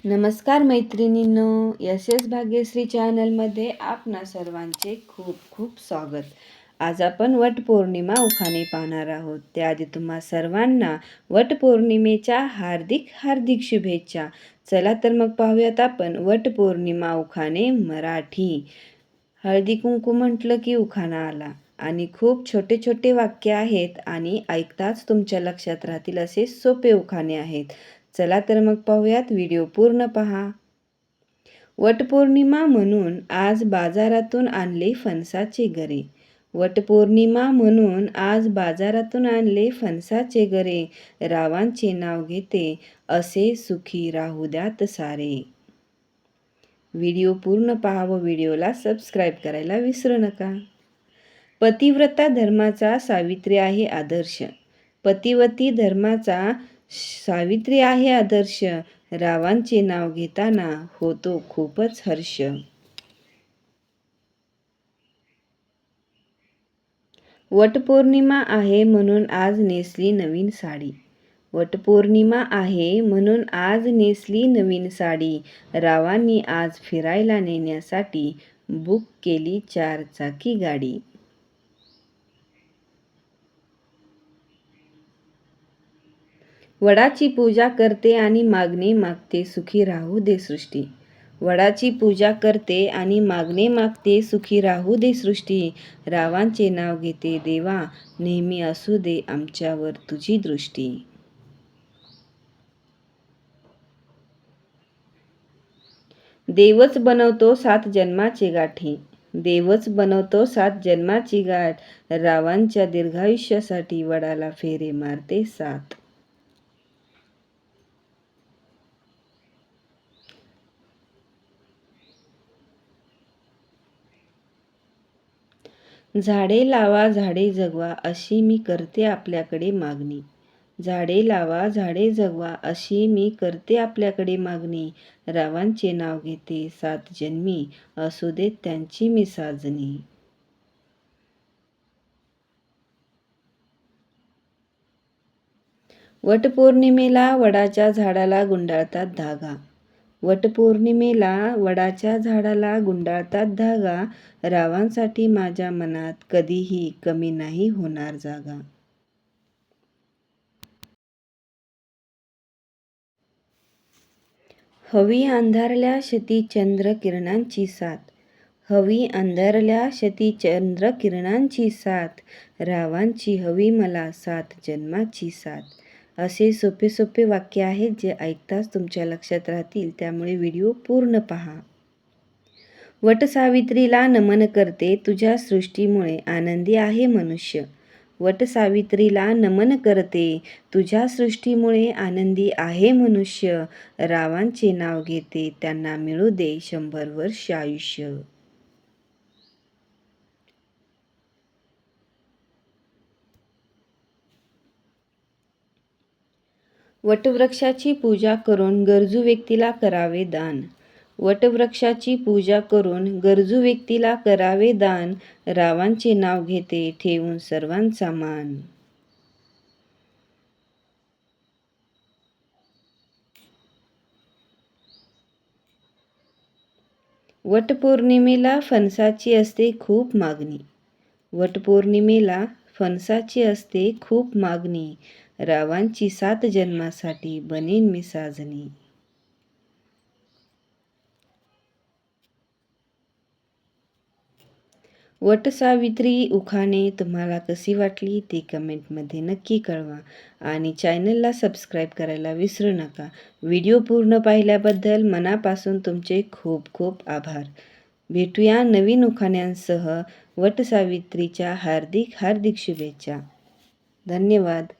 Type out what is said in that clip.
नमस्कार मैत्रिणींनो, S S Bhagyashree चॅनलमध्ये आपणा सर्वांचे खूप खूप स्वागत. आज आपण वटपौर्णिमा उखाणे पाहणार आहोत. त्याआधी तुम्हा सर्वांना वटपौर्णिमेच्या हार्दिक हार्दिक शुभेच्छा. चला तर मग पाहूयात आपण वटपौर्णिमा उखाणे मराठी. हळदी कुंकू म्हटलं की उखाणा आला आणि खूप छोटे छोटे वाक्य आहेत आणि ऐकताच तुमच्या लक्षात राहतील असे सोपे उखाणे आहेत. चला तर मग पाहूयात, व्हिडिओ पूर्ण पहा. वटपौर्णिमा म्हणून आज बाजारातून आणले फणसाचे गरे. वटपौर्णिमा म्हणून आज बाजारातून आणले फणसाचे गरे. रावांचे नाव घेते असे सुखी राहू द्यात सारे. व्हिडिओ पूर्ण पहा व व्हिडिओला सबस्क्राईब करायला विसरू नका. पतिव्रता धर्माचा सावित्री आहे आदर्श. पतिवती धर्माचा सावित्री आहे आदर्श. रावांचे नाव घेताना होतो खूपच हर्ष. वटपौर्णिमा आहे म्हणून आज नेसली नवीन साडी. वटपौर्णिमा आहे म्हणून आज नेसली नवीन साडी. रावांनी आज फिरायला नेण्यासाठी बुक केली 4 चाकी गाडी. वडाची पूजा करते आणि मागणे मागते सुखी राहू दे सृष्टी. वडाची पूजा करते आणि मागणे मागते सुखी राहू दे सृष्टी. रावांचे नाव घेते देवा नेहमी असू दे आमच्यावर तुझी दृष्टी. देवच बनवतो 7 जन्माचे गाठी. देवच बनवतो 7 जन्माची गाठ. रावांच्या दीर्घायुष्यासाठी वडाला फेरे मारते 7. झाडे लावा झाडे जगवा अशी मी करते आपल्याकडे मागणी. झाडे लावा झाडे जगवा अशी मी करते आपल्याकडे मागणी. रावांचे नाव घेते 7 जन्मी असू देत त्यांची मी साजणी. वटपौर्णिमेला वडाच्या झाडाला गुंडाळतात धागा. वटपौर्णिमेला वडाच्या झाडाला गुंडाळतात धागा. रावांसाठी माझ्या मनात कधीही कमी नाही होणार जागा. हवी अंधारल्या शती चंद्र किरणांची साथ. हवी अंधारल्या शती चंद्र किरणांची साथ. रावांची हवी मला 7 जन्माची साथ. असे सोपे सोपे वाक्य आहेत जे ऐकताच तुमच्या लक्षात राहतील, त्यामुळे व्हिडिओ पूर्ण पहा. वटसावित्रीला नमन करते तुझ्या सृष्टीमुळे आनंदी आहे मनुष्य. वटसावित्रीला नमन करते तुझ्या सृष्टीमुळे आनंदी आहे मनुष्य. रावांचे नाव घेते त्यांना मिळू दे 100 वर्ष आयुष्य. वटवृक्षाची पूजा करून गरजू व्यक्तीला करावे दान. वटवृक्षाची पूजा करून गरजू व्यक्तीला करावे दान. रावांचे नाव घेते ठेवून सर्वांचा मान. वटपौर्णिमेला फणसाची असते खूप मागणी. वटपौर्णिमेला फणसाची असते खूप मागणी. रावांची 7 जन्मासाठी बनेन मी साजणी. वटसावित्री उखाणे तुम्हाला कशी वाटली ते कमेंटमध्ये नक्की कळवा आणि चॅनलला सबस्क्राईब करायला विसरू नका. व्हिडिओ पूर्ण पाहिल्याबद्दल मनापासून तुमचे खूप खूप आभार. भेटूया नवीन उखाण्यांसह. वटसावित्रीच्या हार्दिक हार्दिक शुभेच्छा. धन्यवाद.